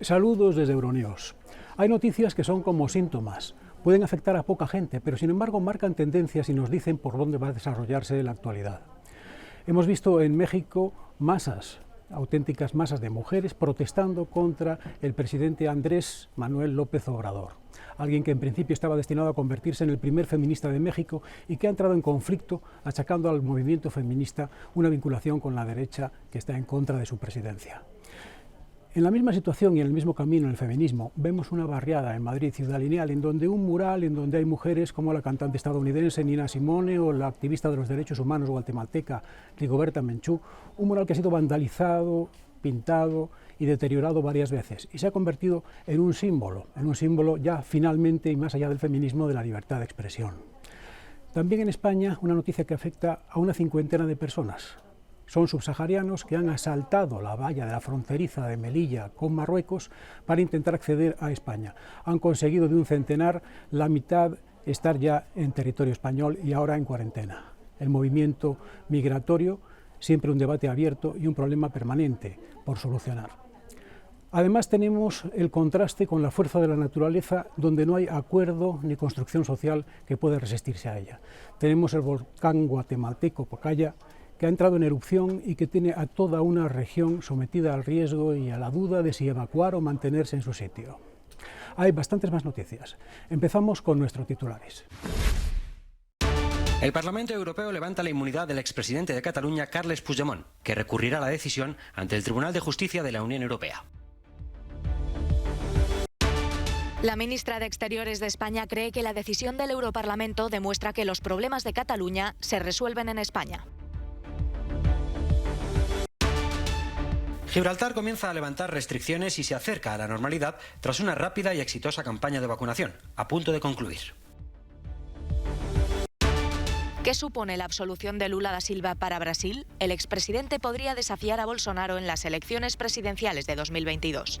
Saludos desde Euronews. Hay noticias que son como síntomas. Pueden afectar a poca gente, pero sin embargo marcan tendencias y nos dicen por dónde va a desarrollarse la actualidad. Hemos visto en México auténticas masas de mujeres protestando contra el presidente Andrés Manuel López Obrador, alguien que en principio estaba destinado a convertirse en el primer feminista de México y que ha entrado en conflicto achacando al movimiento feminista una vinculación con la derecha que está en contra de su presidencia. En la misma situación y en el mismo camino en el feminismo, vemos una barriada en Madrid, Ciudad Lineal, en donde un mural en donde hay mujeres como la cantante estadounidense Nina Simone o la activista de los derechos humanos guatemalteca Rigoberta Menchú, un mural que ha sido vandalizado, pintado y deteriorado varias veces y se ha convertido en un símbolo ya finalmente y más allá del feminismo de la libertad de expresión. También en España una noticia que afecta a una cincuentena de personas. Son subsaharianos que han asaltado la valla de la fronteriza de Melilla con Marruecos para intentar acceder a España. Han conseguido de un centenar la mitad estar ya en territorio español y ahora en cuarentena. El movimiento migratorio, siempre un debate abierto y un problema permanente por solucionar. Además tenemos el contraste con la fuerza de la naturaleza, donde no hay acuerdo ni construcción social que pueda resistirse a ella. Tenemos el volcán guatemalteco Pacaya, que ha entrado en erupción y que tiene a toda una región sometida al riesgo y a la duda de si evacuar o mantenerse en su sitio. Hay bastantes más noticias. Empezamos con nuestros titulares. El Parlamento Europeo levanta la inmunidad del expresidente de Cataluña, Carles Puigdemont, que recurrirá la decisión ante el Tribunal de Justicia de la Unión Europea. La ministra de Exteriores de España cree que la decisión del Europarlamento demuestra que los problemas de Cataluña se resuelven en España. Gibraltar comienza a levantar restricciones y se acerca a la normalidad tras una rápida y exitosa campaña de vacunación, a punto de concluir. ¿Qué supone la absolución de Lula da Silva para Brasil? El expresidente podría desafiar a Bolsonaro en las elecciones presidenciales de 2022.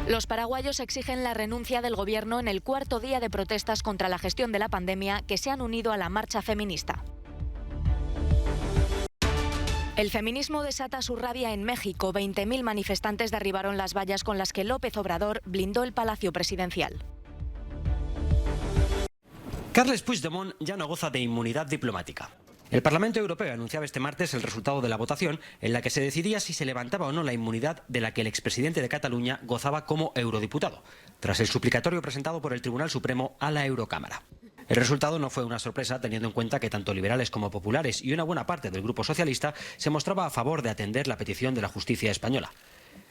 Los paraguayos exigen la renuncia del gobierno en el cuarto día de protestas contra la gestión de la pandemia que se han unido a la marcha feminista. El feminismo desata su rabia en México. 20.000 manifestantes derribaron las vallas con las que López Obrador blindó el Palacio Presidencial. Carles Puigdemont ya no goza de inmunidad diplomática. El Parlamento Europeo anunciaba este martes el resultado de la votación en la que se decidía si se levantaba o no la inmunidad de la que el expresidente de Cataluña gozaba como eurodiputado, tras el suplicatorio presentado por el Tribunal Supremo a la Eurocámara. El resultado no fue una sorpresa, teniendo en cuenta que tanto liberales como populares y una buena parte del Grupo Socialista se mostraba a favor de atender la petición de la justicia española.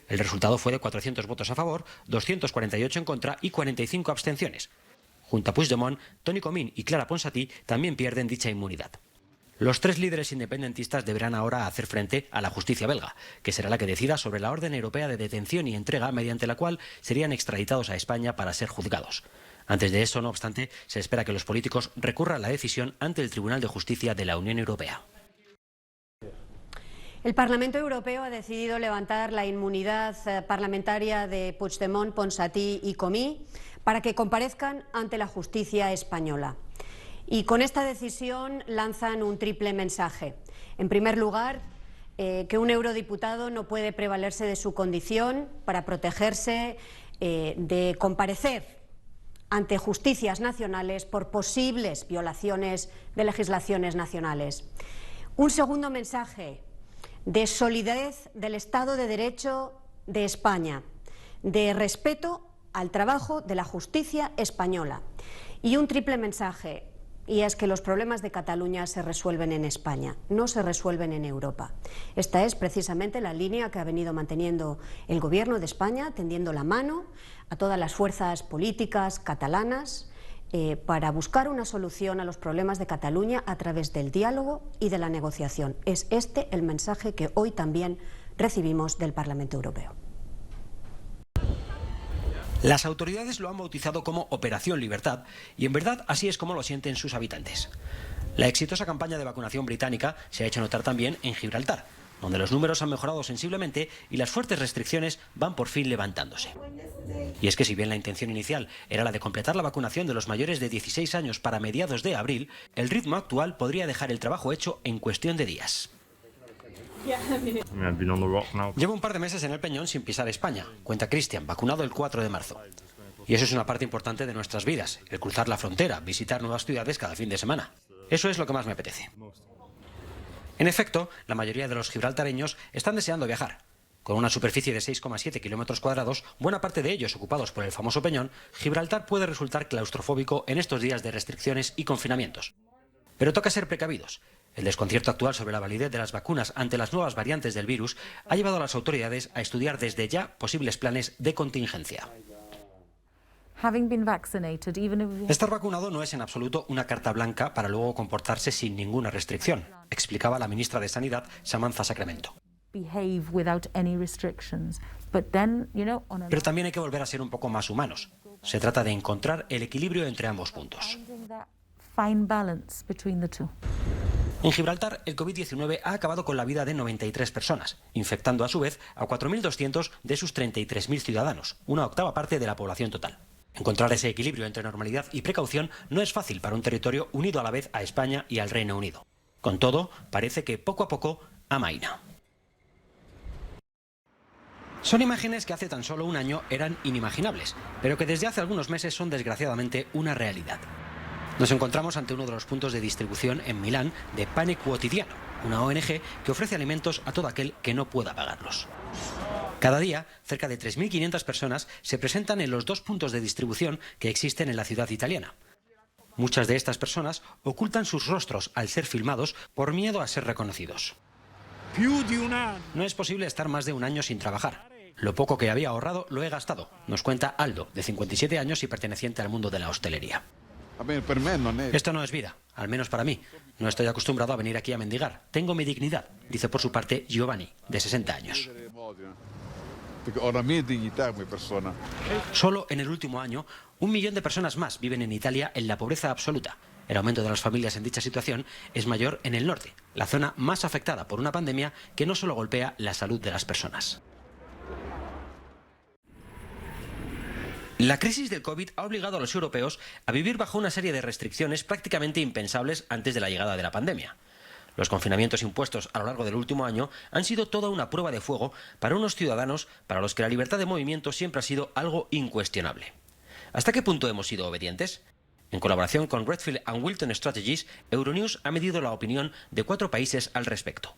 El resultado fue de 400 votos a favor, 248 en contra y 45 abstenciones. Junto a Puigdemont, Toni Comín y Clara Ponsatí también pierden dicha inmunidad. Los tres líderes independentistas deberán ahora hacer frente a la justicia belga, que será la que decida sobre la orden europea de detención y entrega mediante la cual serían extraditados a España para ser juzgados. Antes de eso, no obstante, se espera que los políticos recurran la decisión ante el Tribunal de Justicia de la Unión Europea. El Parlamento Europeo ha decidido levantar la inmunidad parlamentaria de Puigdemont, Ponsatí y Comín para que comparezcan ante la justicia española. Y con esta decisión lanzan un triple mensaje. En primer lugar, que un eurodiputado no puede prevalerse de su condición para protegerse de comparecer ante justicias nacionales por posibles violaciones de legislaciones nacionales. Un segundo mensaje de solidez del Estado de Derecho de España, de respeto al trabajo de la justicia española. Y un triple mensaje, y es que los problemas de Cataluña se resuelven en España, no se resuelven en Europa. Esta es precisamente la línea que ha venido manteniendo el Gobierno de España, tendiendo la mano a todas las fuerzas políticas catalanas para buscar una solución a los problemas de Cataluña a través del diálogo y de la negociación. Es este el mensaje que hoy también recibimos del Parlamento Europeo. Las autoridades lo han bautizado como Operación Libertad y en verdad así es como lo sienten sus habitantes. La exitosa campaña de vacunación británica se ha hecho notar también en Gibraltar, donde los números han mejorado sensiblemente y las fuertes restricciones van por fin levantándose. Y es que si bien la intención inicial era la de completar la vacunación de los mayores de 16 años para mediados de abril, el ritmo actual podría dejar el trabajo hecho en cuestión de días. Llevo un par de meses en el Peñón sin pisar España, cuenta Cristian, vacunado el 4 de marzo. Y eso es una parte importante de nuestras vidas, el cruzar la frontera, visitar nuevas ciudades cada fin de semana. Eso es lo que más me apetece. En efecto, la mayoría de los gibraltareños están deseando viajar. Con una superficie de 6,7 kilómetros cuadrados, buena parte de ellos ocupados por el famoso Peñón, Gibraltar puede resultar claustrofóbico en estos días de restricciones y confinamientos. Pero toca ser precavidos. El desconcierto actual sobre la validez de las vacunas ante las nuevas variantes del virus ha llevado a las autoridades a estudiar desde ya posibles planes de contingencia. Estar vacunado no es en absoluto una carta blanca para luego comportarse sin ninguna restricción, explicaba la ministra de Sanidad, Samantha Sacramento. Pero también hay que volver a ser un poco más humanos. Se trata de encontrar el equilibrio entre ambos puntos. En Gibraltar, el COVID-19 ha acabado con la vida de 93 personas, infectando a su vez a 4.200 de sus 33.000 ciudadanos, una octava parte de la población total. Encontrar ese equilibrio entre normalidad y precaución no es fácil para un territorio unido a la vez a España y al Reino Unido. Con todo, parece que poco a poco amaina. Son imágenes que hace tan solo un año eran inimaginables, pero que desde hace algunos meses son desgraciadamente una realidad. Nos encontramos ante uno de los puntos de distribución en Milán de Pane Quotidiano, una ONG que ofrece alimentos a todo aquel que no pueda pagarlos. Cada día, cerca de 3.500 personas se presentan en los 2 puntos de distribución que existen en la ciudad italiana. Muchas de estas personas ocultan sus rostros al ser filmados por miedo a ser reconocidos. No es posible estar más de un año sin trabajar. Lo poco que había ahorrado lo he gastado, nos cuenta Aldo, de 57 años y perteneciente al mundo de la hostelería. Esto no es vida, al menos para mí. No estoy acostumbrado a venir aquí a mendigar. Tengo mi dignidad, dice por su parte Giovanni, de 60 años. Solo en el último año, 1 millón de personas más viven en Italia en la pobreza absoluta. El aumento de las familias en dicha situación es mayor en el norte, la zona más afectada por una pandemia que no solo golpea la salud de las personas. La crisis del COVID ha obligado a los europeos a vivir bajo una serie de restricciones prácticamente impensables antes de la llegada de la pandemia. Los confinamientos impuestos a lo largo del último año han sido toda una prueba de fuego para unos ciudadanos para los que la libertad de movimiento siempre ha sido algo incuestionable. ¿Hasta qué punto hemos sido obedientes? En colaboración con Redfield and Wilton Strategies, Euronews ha medido la opinión de 4 países al respecto.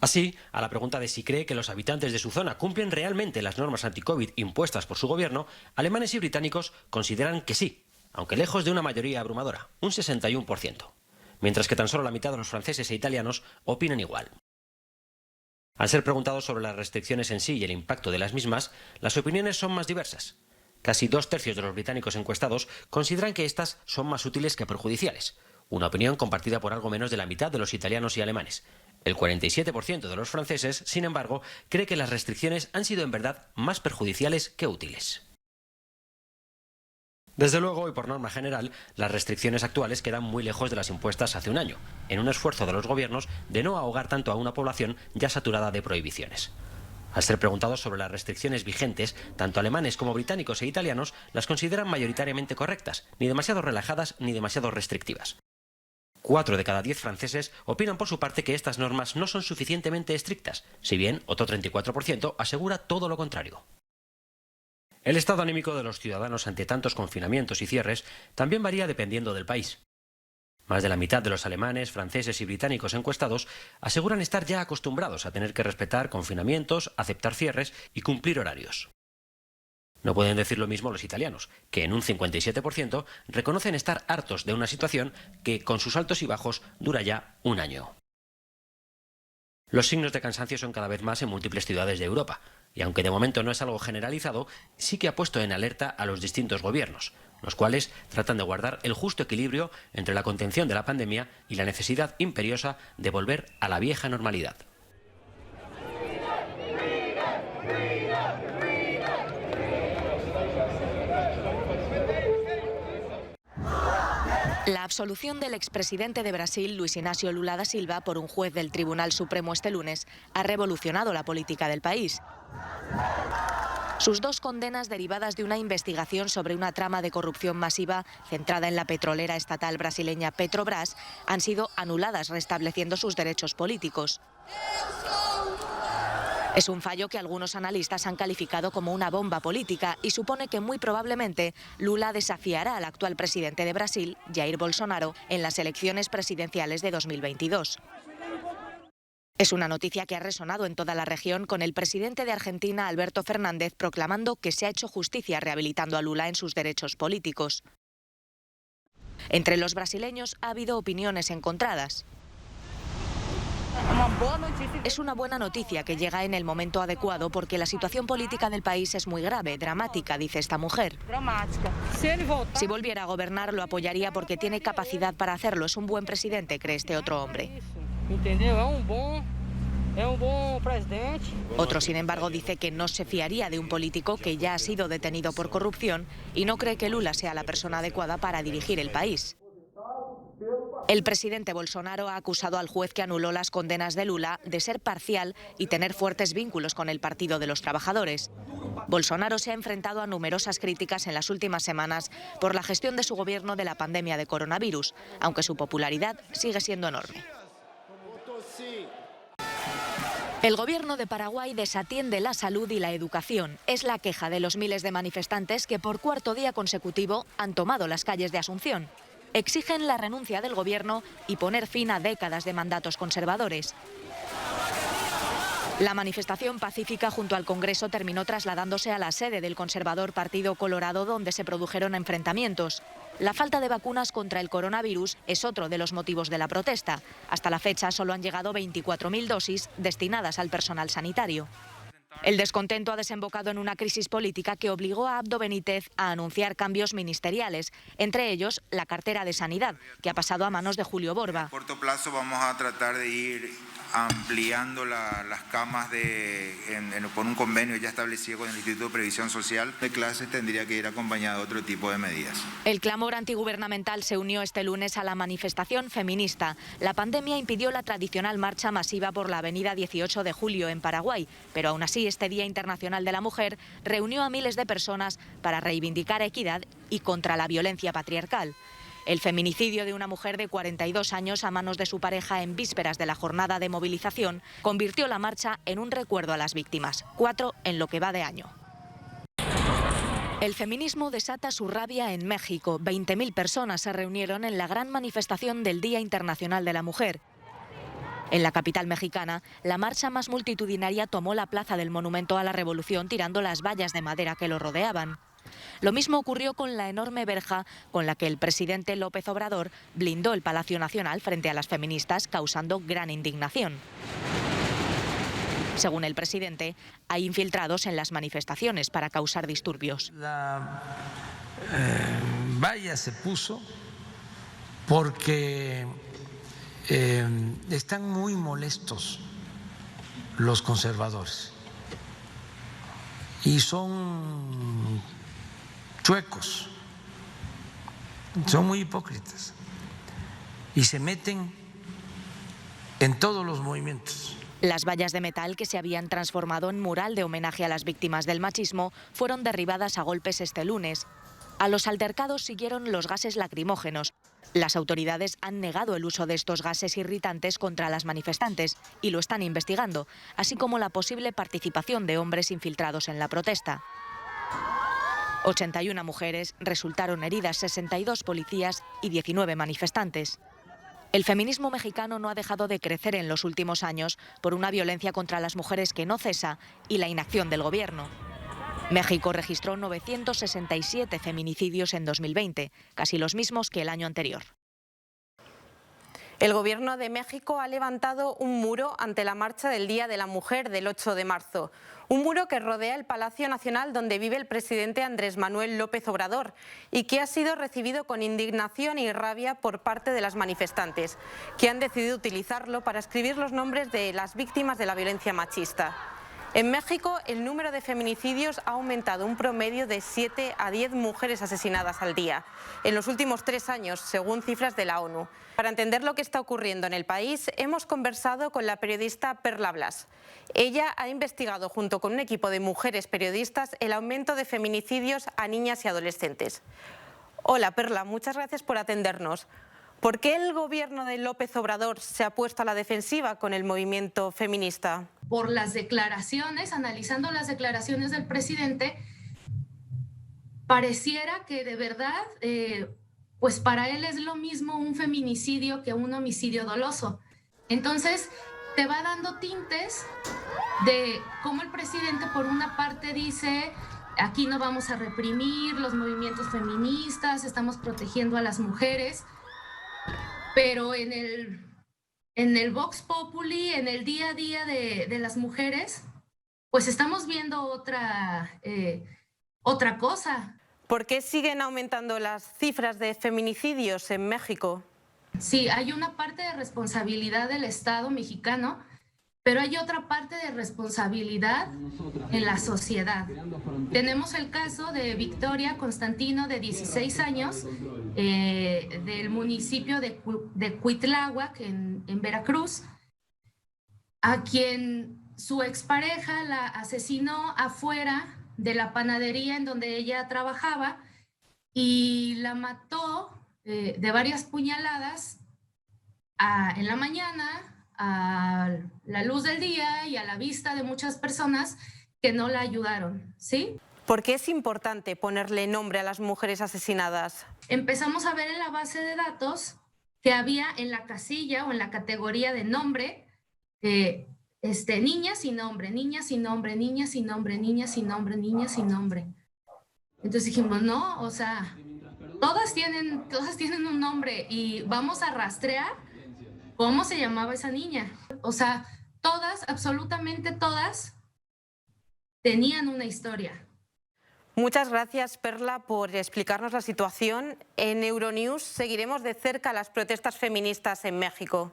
Así, a la pregunta de si cree que los habitantes de su zona cumplen realmente las normas anti-COVID impuestas por su gobierno, alemanes y británicos consideran que sí, aunque lejos de una mayoría abrumadora, un 61%, mientras que tan solo la mitad de los franceses e italianos opinan igual. Al ser preguntados sobre las restricciones en sí y el impacto de las mismas, las opiniones son más diversas. Casi 2/3 de los británicos encuestados consideran que estas son más útiles que perjudiciales, una opinión compartida por algo menos de la mitad de los italianos y alemanes. El 47% de los franceses, sin embargo, cree que las restricciones han sido en verdad más perjudiciales que útiles. Desde luego, y por norma general, las restricciones actuales quedan muy lejos de las impuestas hace un año, en un esfuerzo de los gobiernos de no ahogar tanto a una población ya saturada de prohibiciones. Al ser preguntados sobre las restricciones vigentes, tanto alemanes como británicos e italianos las consideran mayoritariamente correctas, ni demasiado relajadas ni demasiado restrictivas. 4 de cada 10 franceses opinan por su parte que estas normas no son suficientemente estrictas, si bien otro 34% asegura todo lo contrario. El estado anímico de los ciudadanos ante tantos confinamientos y cierres también varía dependiendo del país. Más de la mitad de los alemanes, franceses y británicos encuestados aseguran estar ya acostumbrados a tener que respetar confinamientos, aceptar cierres y cumplir horarios. No pueden decir lo mismo los italianos, que en un 57% reconocen estar hartos de una situación que, con sus altos y bajos, dura ya un año. Los signos de cansancio son cada vez más en múltiples ciudades de Europa, y aunque de momento no es algo generalizado, sí que ha puesto en alerta a los distintos gobiernos, los cuales tratan de guardar el justo equilibrio entre la contención de la pandemia y la necesidad imperiosa de volver a la vieja normalidad. La absolución del expresidente de Brasil, Luis Inácio Lula da Silva, por un juez del Tribunal Supremo este lunes, ha revolucionado la política del país. Sus 2 condenas derivadas de una investigación sobre una trama de corrupción masiva centrada en la petrolera estatal brasileña Petrobras han sido anuladas, restableciendo sus derechos políticos. Es un fallo que algunos analistas han calificado como una bomba política y supone que muy probablemente Lula desafiará al actual presidente de Brasil, Jair Bolsonaro, en las elecciones presidenciales de 2022. Es una noticia que ha resonado en toda la región, con el presidente de Argentina, Alberto Fernández, proclamando que se ha hecho justicia rehabilitando a Lula en sus derechos políticos. Entre los brasileños ha habido opiniones encontradas. Es una buena noticia que llega en el momento adecuado porque la situación política del país es muy grave, dramática, dice esta mujer. Si volviera a gobernar lo apoyaría porque tiene capacidad para hacerlo. Es un buen presidente, cree este otro hombre. Otro, sin embargo, dice que no se fiaría de un político que ya ha sido detenido por corrupción y no cree que Lula sea la persona adecuada para dirigir el país. El presidente Bolsonaro ha acusado al juez que anuló las condenas de Lula de ser parcial y tener fuertes vínculos con el Partido de los Trabajadores. Bolsonaro se ha enfrentado a numerosas críticas en las últimas semanas por la gestión de su gobierno de la pandemia de coronavirus, aunque su popularidad sigue siendo enorme. El gobierno de Paraguay desatiende la salud y la educación. Es la queja de los miles de manifestantes que por cuarto día consecutivo han tomado las calles de Asunción. Exigen la renuncia del gobierno y poner fin a décadas de mandatos conservadores. La manifestación pacífica junto al Congreso terminó trasladándose a la sede del conservador Partido Colorado, donde se produjeron enfrentamientos. La falta de vacunas contra el coronavirus es otro de los motivos de la protesta. Hasta la fecha solo han llegado 24.000 dosis destinadas al personal sanitario. El descontento ha desembocado en una crisis política que obligó a Abdo Benítez a anunciar cambios ministeriales, entre ellos la cartera de Sanidad, que ha pasado a manos de Julio Borba. A corto plazo vamos a tratar de ir ampliando las camas por un convenio ya establecido con el Instituto de Previsión Social. De clases tendría que ir acompañado de otro tipo de medidas. El clamor antigubernamental se unió este lunes a la manifestación feminista. La pandemia impidió la tradicional marcha masiva por la avenida 18 de Julio en Paraguay, pero aún así este Día Internacional de la Mujer reunió a miles de personas para reivindicar equidad y contra la violencia patriarcal. El feminicidio de una mujer de 42 años a manos de su pareja en vísperas de la jornada de movilización convirtió la marcha en un recuerdo a las víctimas, 4 en lo que va de año. El feminismo desata su rabia en México. 20.000 personas se reunieron en la gran manifestación del Día Internacional de la Mujer. En la capital mexicana, la marcha más multitudinaria tomó la plaza del Monumento a la Revolución tirando las vallas de madera que lo rodeaban. Lo mismo ocurrió con la enorme verja con la que el presidente López Obrador blindó el Palacio Nacional frente a las feministas, causando gran indignación. Según el presidente, hay infiltrados en las manifestaciones para causar disturbios. La valla se puso porque están muy molestos los conservadores y son chuecos, son muy hipócritas y se meten en todos los movimientos. Las vallas de metal, que se habían transformado en mural de homenaje a las víctimas del machismo, fueron derribadas a golpes este lunes. A los altercados siguieron los gases lacrimógenos. Las autoridades han negado el uso de estos gases irritantes contra las manifestantes y lo están investigando, así como la posible participación de hombres infiltrados en la protesta. 81 mujeres resultaron heridas, 62 policías y 19 manifestantes. El feminismo mexicano no ha dejado de crecer en los últimos años por una violencia contra las mujeres que no cesa y la inacción del gobierno. México registró 967 feminicidios en 2020, casi los mismos que el año anterior. El Gobierno de México ha levantado un muro ante la marcha del Día de la Mujer del 8 de marzo. Un muro que rodea el Palacio Nacional donde vive el presidente Andrés Manuel López Obrador y que ha sido recibido con indignación y rabia por parte de las manifestantes, que han decidido utilizarlo para escribir los nombres de las víctimas de la violencia machista. En México, el número de feminicidios ha aumentado un promedio de 7 a 10 mujeres asesinadas al día en los últimos 3 años, según cifras de la ONU. Para entender lo que está ocurriendo en el país, hemos conversado con la periodista Perla Blas. Ella ha investigado junto con un equipo de mujeres periodistas el aumento de feminicidios a niñas y adolescentes. Hola Perla, muchas gracias por atendernos. ¿Por qué el gobierno de López Obrador se ha puesto a la defensiva con el movimiento feminista? Por las declaraciones, analizando las declaraciones del presidente, pareciera que de verdad, pues para él es lo mismo un feminicidio que un homicidio doloso. Entonces, te va dando tintes de cómo el presidente por una parte dice: aquí no vamos a reprimir los movimientos feministas, estamos protegiendo a las mujeres, pero en el Vox Populi, en el día a día de las mujeres, pues estamos viendo otra cosa. ¿Por qué siguen aumentando las cifras de feminicidios en México? Sí, hay una parte de responsabilidad del Estado mexicano, pero hay otra parte de responsabilidad en la sociedad. Tenemos el caso de Victoria Constantino, de 16 años, del municipio de Cuitláhuac, en Veracruz, a quien su expareja la asesinó afuera de la panadería en donde ella trabajaba y la mató de varias puñaladas en la mañana, a la luz del día y a la vista de muchas personas que no la ayudaron, ¿sí? ¿Por qué es importante ponerle nombre a las mujeres asesinadas? Empezamos a ver en la base de datos que había en la casilla o en la categoría de nombre, niñas sin nombre, niñas sin nombre, niñas sin nombre, niñas sin nombre, niñas sin nombre. Entonces dijimos, no, o sea, todas tienen un nombre y vamos a rastrear cómo se llamaba esa niña. O sea, todas, absolutamente todas, tenían una historia. Muchas gracias, Perla, por explicarnos la situación. En Euronews seguiremos de cerca las protestas feministas en México.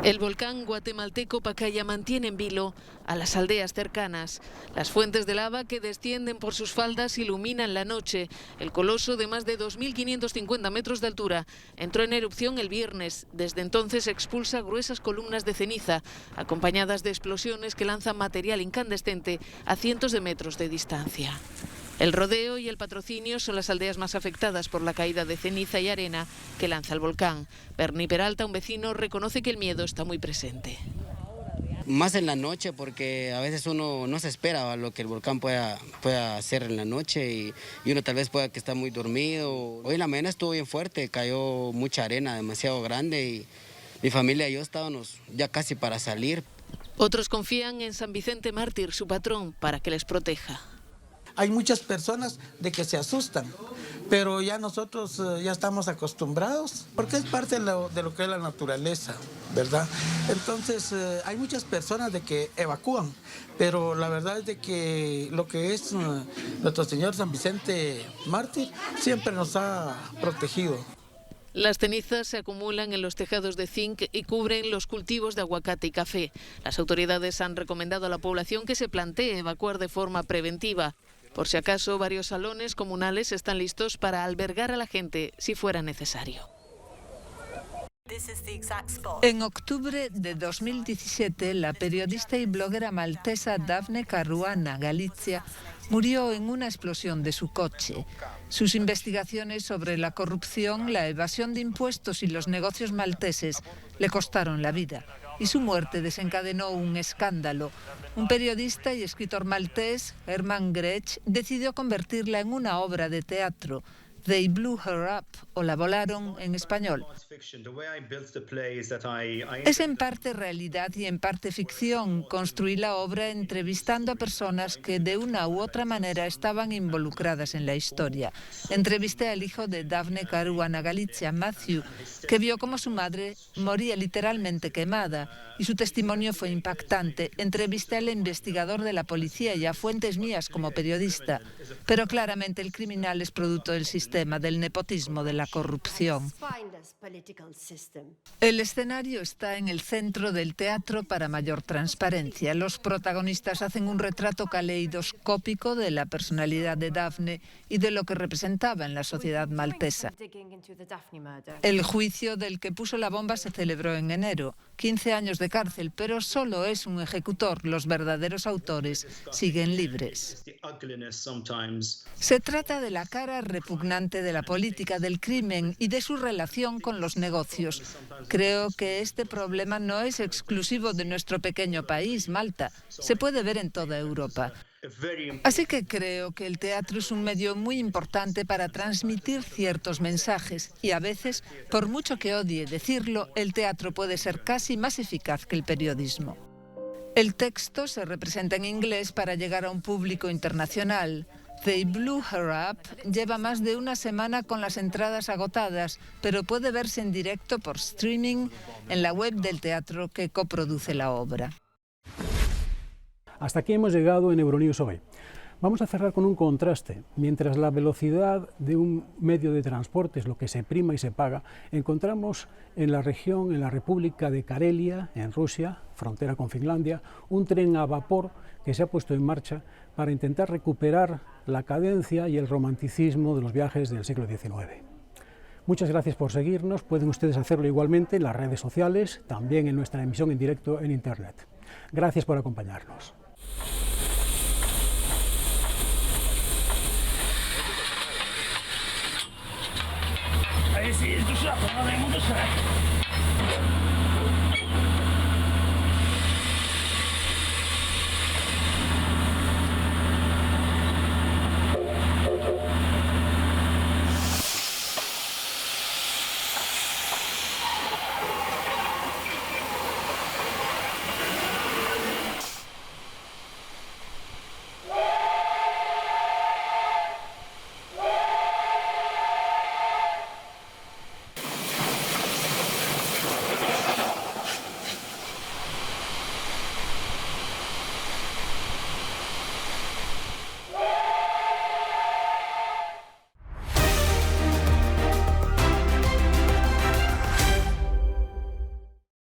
El volcán guatemalteco Pacaya mantiene en vilo a las aldeas cercanas. Las fuentes de lava que descienden por sus faldas iluminan la noche. El coloso de más de 2.550 metros de altura entró en erupción el viernes. Desde entonces expulsa gruesas columnas de ceniza, acompañadas de explosiones que lanzan material incandescente a cientos de metros de distancia. El Rodeo y el Patrocinio son las aldeas más afectadas por la caída de ceniza y arena que lanza el volcán. Berni Peralta, un vecino, reconoce que el miedo está muy presente. Más en la noche, porque a veces uno no se espera a lo que el volcán pueda hacer en la noche y uno tal vez pueda que está muy dormido. Hoy en la mañana estuvo bien fuerte, cayó mucha arena, demasiado grande y mi familia y yo estábamos ya casi para salir. Otros confían en San Vicente Mártir, su patrón, para que les proteja. Hay muchas personas de que se asustan, pero ya nosotros ya estamos acostumbrados, porque es parte de lo que es la naturaleza, ¿verdad? Entonces hay muchas personas de que evacúan, pero la verdad es de que lo que es nuestro Señor San Vicente Mártir siempre nos ha protegido. Las cenizas se acumulan en los tejados de zinc y cubren los cultivos de aguacate y café. Las autoridades han recomendado a la población que se plantee evacuar de forma preventiva. Por si acaso, varios salones comunales están listos para albergar a la gente si fuera necesario. En octubre de 2017, la periodista y bloguera maltesa Daphne Caruana Galizia murió en una explosión de su coche. Sus investigaciones sobre la corrupción, la evasión de impuestos y los negocios malteses le costaron la vida. Y su muerte desencadenó un escándalo. Un periodista y escritor maltés, Herman Grech, decidió convertirla en una obra de teatro. They Blew Her Up, o La Volaron en español. Es en parte realidad y en parte ficción. Construí la obra entrevistando a personas que de una u otra manera estaban involucradas en la historia. Entrevisté al hijo de Daphne Caruana Galizia, Matthew, que vio cómo su madre moría literalmente quemada, y su testimonio fue impactante. Entrevisté al investigador de la policía y a fuentes mías como periodista, pero claramente el criminal es producto del sistema. sistema del nepotismo, de la corrupción. El escenario está en el centro del teatro para mayor transparencia. Los protagonistas hacen un retrato caleidoscópico de la personalidad de Daphne y de lo que representaba en la sociedad maltesa. El juicio del que puso la bomba se celebró en enero. 15 años de cárcel, pero solo es un ejecutor. Los verdaderos autores siguen libres. Se trata de la cara repugnante de la política, del crimen y de su relación con los negocios. Creo que este problema no es exclusivo de nuestro pequeño país, Malta. Se puede ver en toda Europa. Así que creo que el teatro es un medio muy importante para transmitir ciertos mensajes y a veces, por mucho que odie decirlo, el teatro puede ser casi más eficaz que el periodismo. El texto se representa en inglés para llegar a un público internacional. They Blew Her Up lleva más de una semana con las entradas agotadas, pero puede verse en directo por streaming en la web del teatro que coproduce la obra. Hasta aquí hemos llegado en Euronews hoy. Vamos a cerrar con un contraste. Mientras la velocidad de un medio de transporte es lo que se prima y se paga, encontramos en la región, en la República de Karelia, en Rusia, frontera con Finlandia, un tren a vapor que se ha puesto en marcha para intentar recuperar la cadencia y el romanticismo de los viajes del siglo XIX. Muchas gracias por seguirnos. Pueden ustedes hacerlo igualmente en las redes sociales, también en nuestra emisión en directo en Internet. Gracias por acompañarnos. Ahí sí, esto se va a poner de mundo,